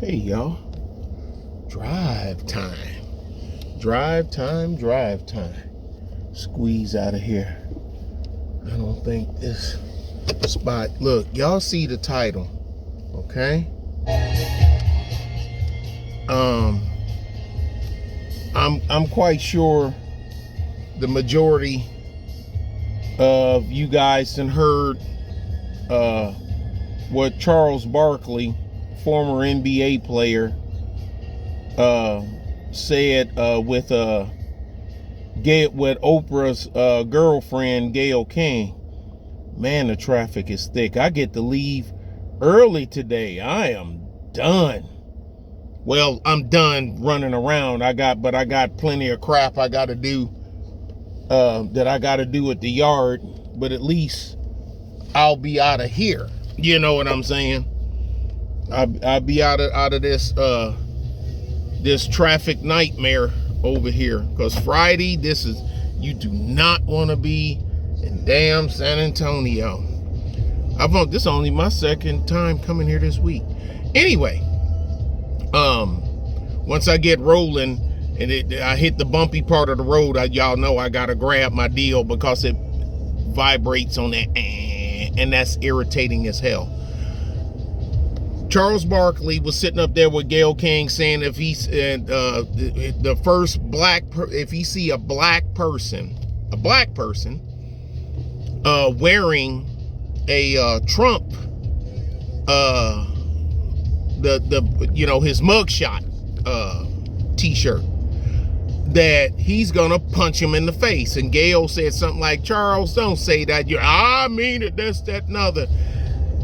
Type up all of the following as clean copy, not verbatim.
Hey y'all, drive time. Drive time. Squeeze out of here. I don't think this spot, look, y'all see the title, okay? I'm quite sure the majority of you guys have heard what Charles Barkley, former NBA player, said with Oprah's girlfriend Gale King. Man, the traffic is thick. I get to leave early today. I am done. Well, I'm done running around. I got plenty of crap I got to do that I got to do at the yard. But at least I'll be out of here. You know what I'm saying? I'll be out of this this traffic nightmare over here. Because Friday, you do not want to be in damn San Antonio. This is only my second time coming here this week. Anyway, once I get rolling and I hit the bumpy part of the road, y'all know I gotta grab my deal because it vibrates on that, and that's irritating as hell. Charles Barkley was sitting up there with Gale King saying if he the first if he see a black person wearing a Trump his mugshot t-shirt, that he's gonna punch him in the face. And Gale said something like, Charles, don't say that. I mean it, this, that, and other.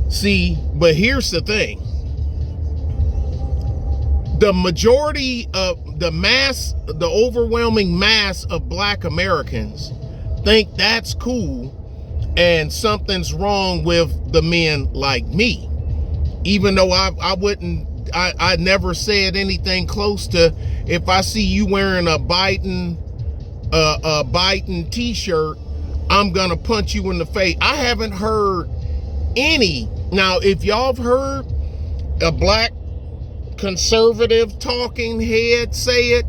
See, but here's the thing. The majority of the overwhelming mass of black Americans think that's cool and something's wrong with the men like me. Even though I never said anything close to, if I see you wearing a Biden t-shirt, I'm gonna punch you in the face. I haven't heard any. Now, if y'all have heard a black conservative talking head say it,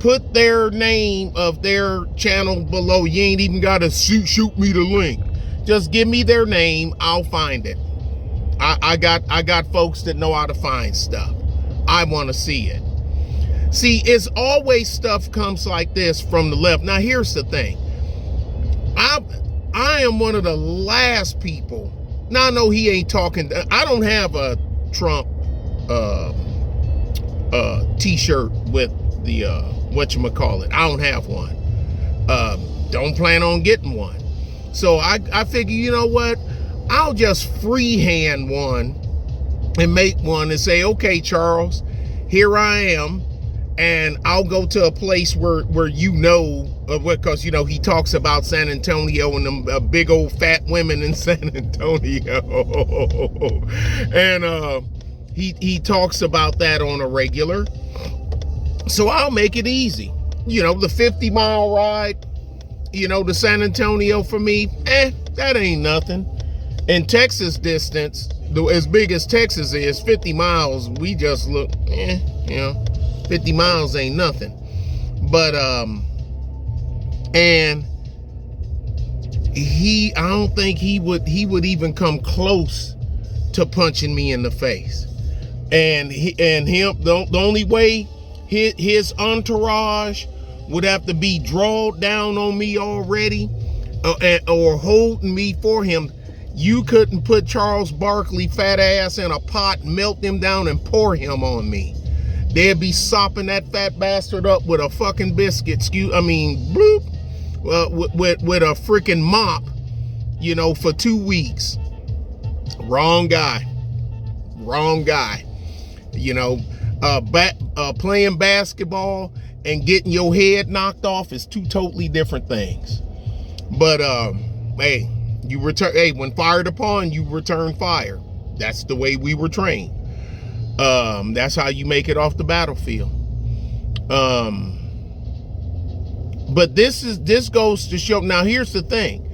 put their name of their channel below. You ain't even gotta shoot me the link. Just give me their name, I'll find it. I got folks that know how to find stuff. I want to see it. See, it's always stuff comes like this from the left. Now, here's the thing. I am one of the last people. Now, I know he ain't talking. I don't have a Trump t-shirt with the whatchamacallit. I don't have one. Don't plan on getting one. So I figure, you know what? I'll just freehand one and make one and say, okay, Charles, here I am. And I'll go to a place where because, he talks about San Antonio and them big old fat women in San Antonio. And he talks about that on a regular. So I'll make it easy. The 50-mile ride, to San Antonio for me, that ain't nothing. In Texas distance, as big as Texas is, 50 miles, we just look, 50 miles ain't nothing. But, and I don't think he would even come close to punching me in the face. And the only way his entourage would have to be drawn down on me already, or holding me for him. You couldn't put Charles Barkley fat ass in a pot, melt him down, and pour him on me. They'd be sopping that fat bastard up with a fucking biscuit, bloop, with a freaking mop, for 2 weeks. Wrong guy. Playing basketball and getting your head knocked off is two totally different things. But hey, when fired upon, you return fire. That's the way we were trained. That's how you make it off the battlefield. But this goes to show. Now, here's the thing.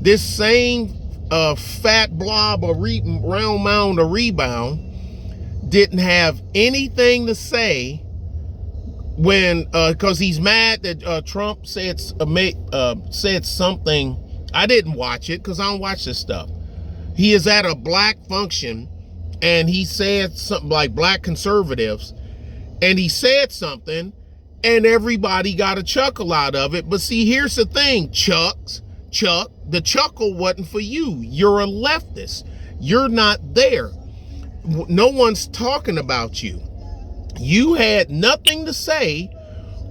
This same fat blob of round mound of rebound didn't have anything to say when, because he's mad that Trump said something. I didn't watch it because I don't watch this stuff. He is at a black function and he said something like black conservatives, and he said something and everybody got a chuckle out of it. But see, here's the thing, Chuck, the chuckle wasn't for you. You're a leftist. You're not there. No one's talking about you. You had nothing to say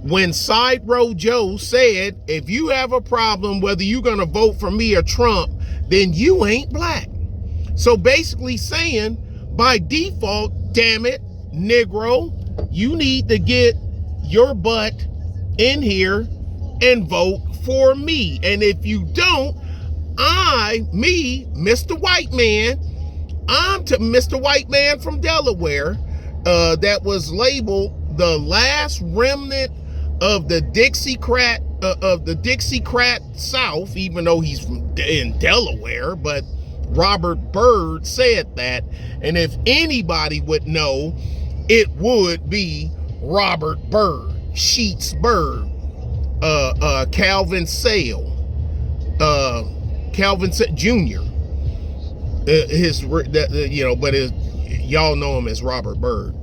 when Side Road Joe said, if you have a problem, whether you're going to vote for me or Trump, then you ain't black. So basically saying, by default, damn it, Negro, you need to get your butt in here and vote for me. And if you don't, Mr. White Man, I'm to Mr. White Man from Delaware, that was labeled the last remnant of the Dixiecrat South, even though he's in Delaware, but Robert Byrd said that. And if anybody would know, it would be Robert Byrd, Sheets Byrd, Calvin Sale, Calvin Jr. Y'all know him as Robert Byrd.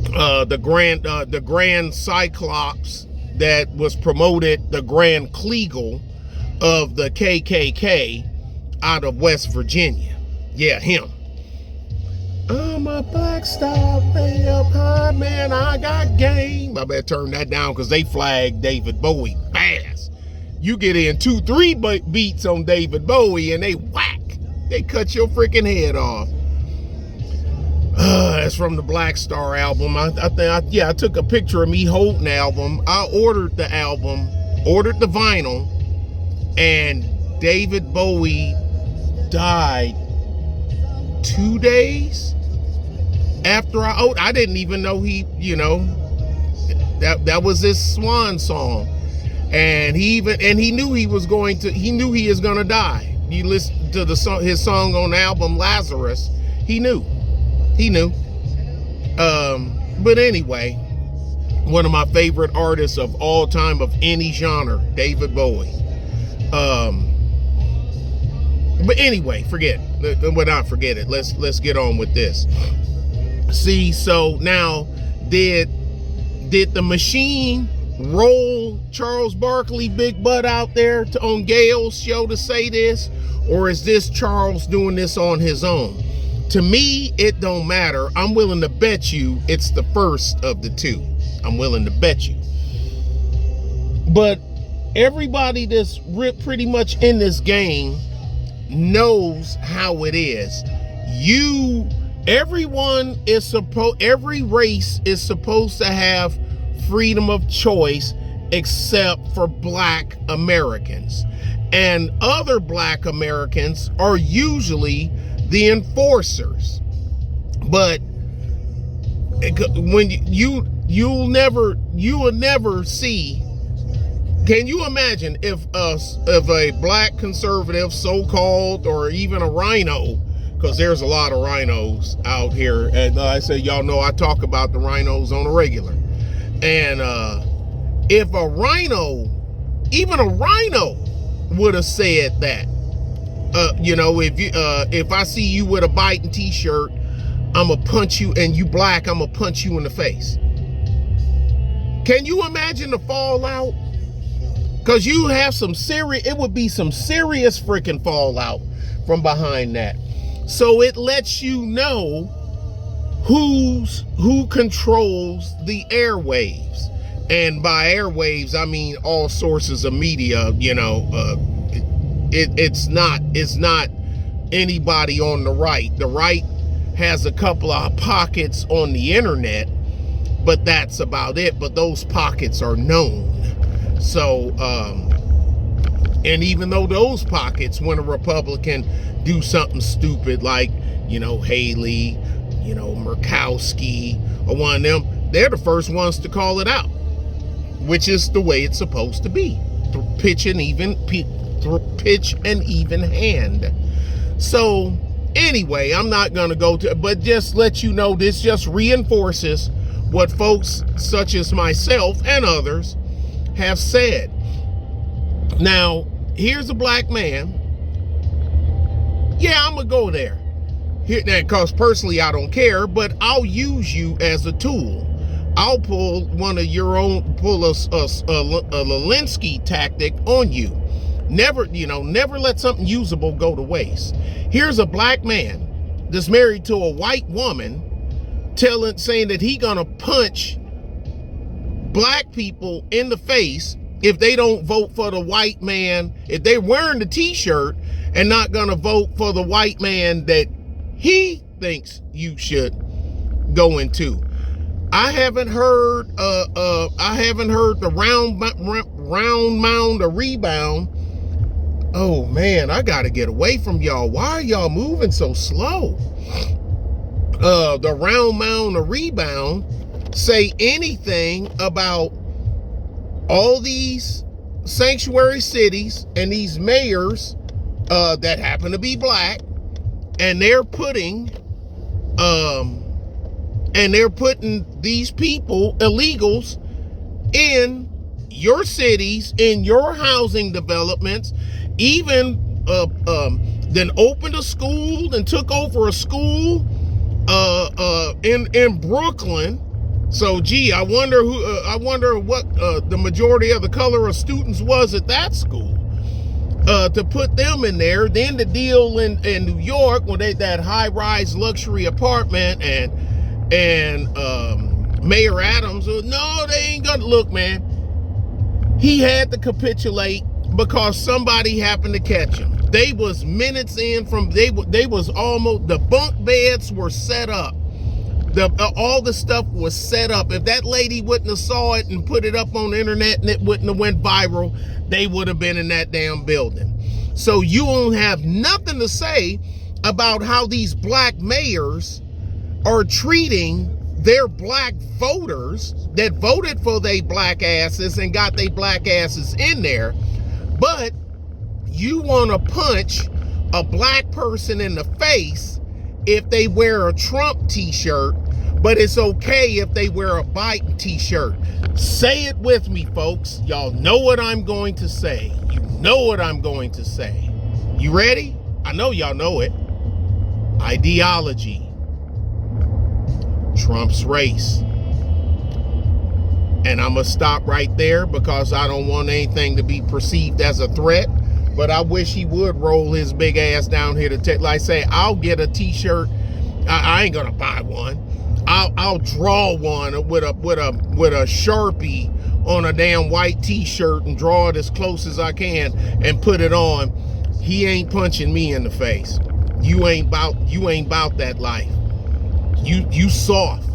The Grand Cyclops that was promoted, the Grand Kleagle of the KKK out of West Virginia. Yeah, him. I'm a black star, way up high, man, I got game. I better turn that down because they flagged David Bowie fast. You get in 2-3 beats on David Bowie and they whack. They cut your freaking head off. That's from the Black Star album. I took a picture of me holding the album. I ordered the album, ordered the vinyl, and David Bowie died 2 days after I didn't even know that was his swan song. And he knew he is gonna die. You listen to his song on the album Lazarus, he knew. But anyway, one of my favorite artists of all time of any genre, David Bowie. But anyway, forget it. Let's get on with this. See, so now did the machine roll Charles Barkley big butt out there on Gale's show to say this, or is this Charles doing this on his own? To me, it don't matter. I'm willing to bet you it's the first of the two. I'm willing to bet you. But everybody that's pretty much in this game knows how it is. Every race is supposed to have freedom of choice except for Black Americans. And other Black Americans are usually the enforcers. But when you will never see. Can you imagine if a Black conservative, so-called, or even a rhino, because there's a lot of rhinos out here, and I say, y'all know I talk about the rhinos on a regular. And if a rhino, even a rhino, would have said that, if I see you with a Biden t-shirt, I'm gonna punch you, and you black, I'm gonna punch you in the face. Can you imagine the fallout? Because it would be some serious freaking fallout from behind that. So it lets you know who controls the airwaves. And by airwaves, I mean all sources of media. It's not anybody on the right. The right has a couple of pockets on the internet, but that's about it. But those pockets are known. So, and even though those pockets, when a Republican do something stupid like, Haley, Murkowski, or one of them, they're the first ones to call it out, which is the way it's supposed to be. Pitch an even hand. So Anyway, I'm not going to go to, but just let you know, this just reinforces what folks such as myself and others have said. Now, here's a black man. Yeah, I'm going to go there. Here, because personally I don't care, but I'll use you as a tool. I'll pull one of your own, pull a Lewinsky tactic on you. Never let something usable go to waste. Here's a black man that's married to a white woman saying that he gonna punch black people in the face if they don't vote for the white man, if they're wearing the t-shirt and not gonna vote for the white man that he thinks you should go into. I haven't heard the round mound or rebound. Oh man, I gotta get away from y'all. Why are y'all moving so slow? The round mound or rebound say anything about all these sanctuary cities and these mayors that happen to be black, and they're putting these people, illegals, in your cities, in your housing developments, even then opened a school and took over a school in Brooklyn. So gee, I wonder what the majority of the color of students was at that school, to put them in there. Then the deal in New York, when that high-rise luxury apartment, and Mayor Adams, no, they ain't gonna look, man. He had to capitulate because somebody happened to catch him. They was minutes in from, they was almost, the bunk beds were set up. All the stuff was set up. If that lady wouldn't have saw it and put it up on the internet and it wouldn't have went viral, they would have been in that damn building. So you won't have nothing to say about how these black mayors are treating their black voters that voted for they black asses and got they black asses in there. But you want to punch a black person in the face if they wear a Trump t-shirt, but it's okay if they wear a Biden t-shirt. Say it with me, folks. Y'all know what I'm going to say. You know what I'm going to say. You ready? I know y'all know it. Ideology. Trump's race. And I'm going to stop right there because I don't want anything to be perceived as a threat. But I wish he would roll his big ass down here to like say, I'll get a t-shirt. I ain't gonna buy one. I'll draw one with a Sharpie on a damn white t-shirt and draw it as close as I can and put it on. He ain't punching me in the face. You ain't about that life. You soft.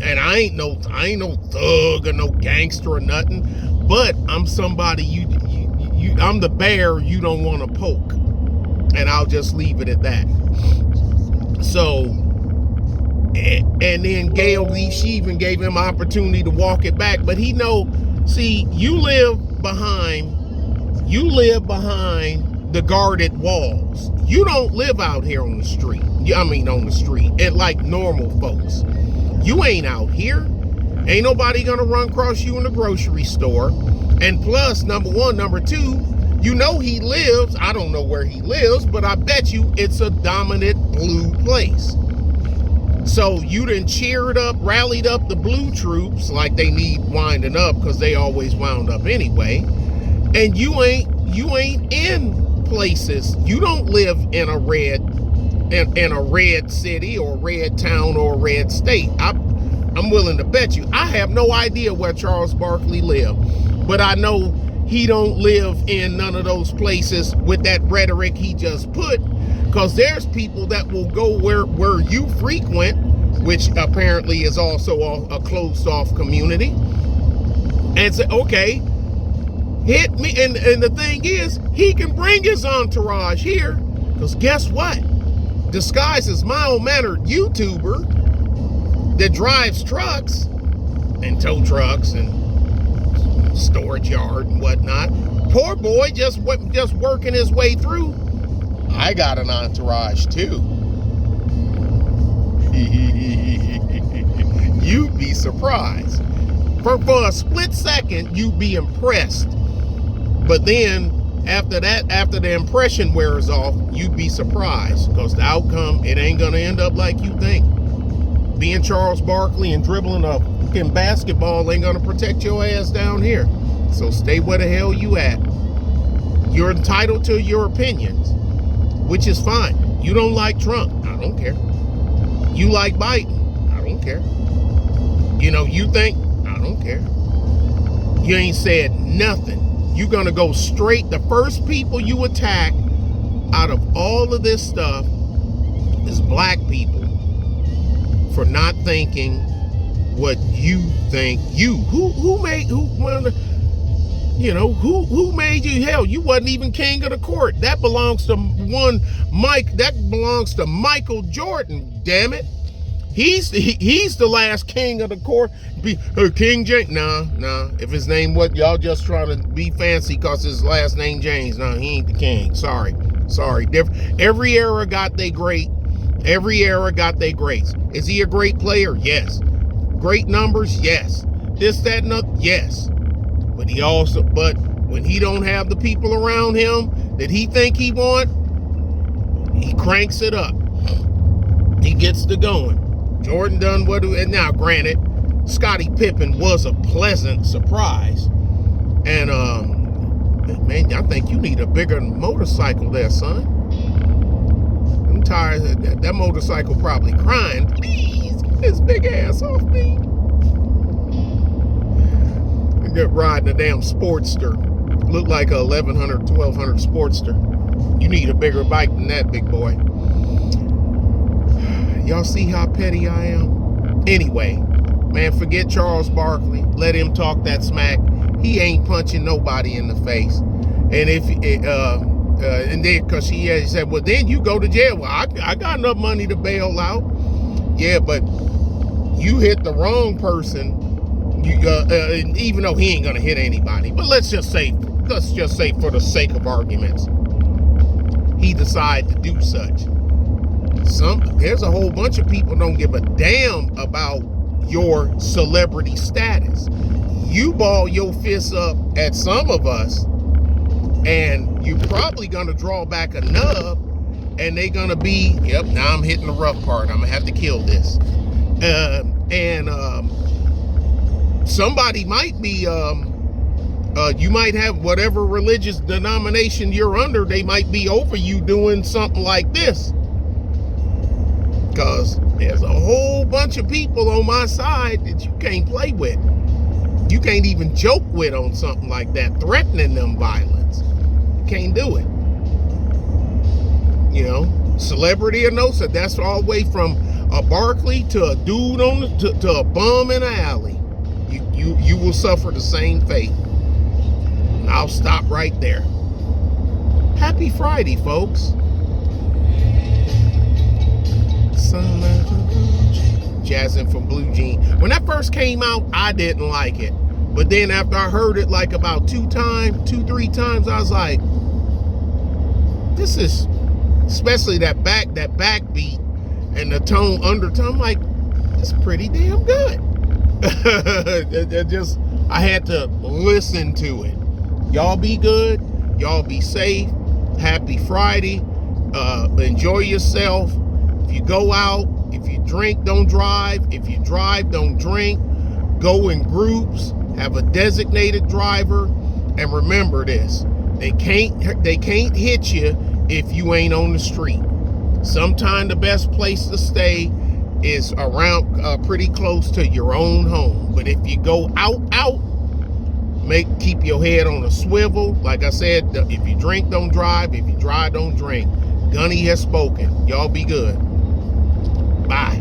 And I ain't no thug or no gangster or nothing. But I'm somebody I'm the bear you don't want to poke. And I'll just leave it at that. So, and then Gale, she even gave him an opportunity to walk it back. But he see, you live behind the guarded walls. You don't live out here on the street. On the street. And like normal folks. You ain't out here. Ain't nobody gonna run across you in the grocery store. And plus, number one, number two, he lives, I don't know where he lives, but I bet you it's a dominant blue place. So you done cheered up, rallied up the blue troops like they need winding up because they always wound up anyway. And you ain't in places. You don't live in a red city or a red town or a red state. I'm willing to bet you. I have no idea where Charles Barkley lived, but I know he don't live in none of those places with that rhetoric he just put, because there's people that will go where you frequent, which apparently is also a closed off community, and say, okay, hit me. And the thing is, he can bring his entourage here, because guess what? Disguised as mild-mannered YouTuber that drives trucks and tow trucks and storage yard and whatnot. Poor boy just working his way through. I got an entourage too. You'd be surprised. For a split second, you'd be impressed. But then after the impression wears off, you'd be surprised, because the outcome, it ain't gonna end up like you think. Being Charles Barkley and dribbling a fucking basketball ain't gonna protect your ass down here. So stay where the hell you at. You're entitled to your opinions, which is fine. You don't like Trump, I don't care. You like Biden, I don't care. You know, you think, I don't care. You ain't said nothing. You're gonna go straight. The first people you attack out of all of this stuff is black people for not thinking what you think. Who made you? Hell, you wasn't even king of the court. That belongs to Michael Jordan, damn it. He's the last king of the court. King James. Nah. If his name what, y'all just trying to be fancy because his last name James. Nah, he ain't the king. Sorry. Every era got they great. Every era got they greats. Is he a great player? Yes. Great numbers? Yes. This, that, and that? Yes. But when he don't have the people around him that he think he want, he cranks it up. He gets to going. Jordan done and now granted, Scottie Pippen was a pleasant surprise. And man, I think you need a bigger motorcycle there, son. I'm tired of that motorcycle probably crying. Please, get this big ass off me. I get riding a damn Sportster. Look like a 1100, 1200 Sportster. You need a bigger bike than that, big boy. Y'all see how petty I am? Anyway, man, forget Charles Barkley. Let him talk that smack. He ain't punching nobody in the face. And and then, because he said, well, then you go to jail. Well, I got enough money to bail out. Yeah, but you hit the wrong person. Even though he ain't gonna hit anybody. But let's just say for the sake of arguments, he decided to do such. There's a whole bunch of people don't give a damn about your celebrity status. You ball your fists up at some of us, and you're probably gonna draw back a nub, and they're gonna be, yep, now I'm hitting the rough part. I'm gonna have to kill this. Somebody might be, you might have whatever religious denomination you're under, they might be over you doing something like this. Because there's a whole bunch of people on my side that you can't play with. You can't even joke with on something like that, threatening them violence. You can't do it. You know, celebrity or no, so that's all the way from a Barkley to a dude to a bum in an alley. You will suffer the same fate. And I'll stop right there. Happy Friday, folks. Jazzing from Blue Jean. When that first came out, I didn't like it. But then after I heard it like about 3 times, I was like, this is, especially that backbeat and the undertone, I'm like, it's pretty damn good. I had to listen to it. Y'all be good. Y'all be safe. Happy Friday. Enjoy yourself. If you go out, if you drink, don't drive. If you drive, don't drink. Go in groups. Have a designated driver. And remember this. They can't hit you if you ain't on the street. Sometimes the best place to stay is around pretty close to your own home. But if you go out, keep your head on a swivel. Like I said, if you drink, don't drive. If you drive, don't drink. Gunny has spoken. Y'all be good. Bye.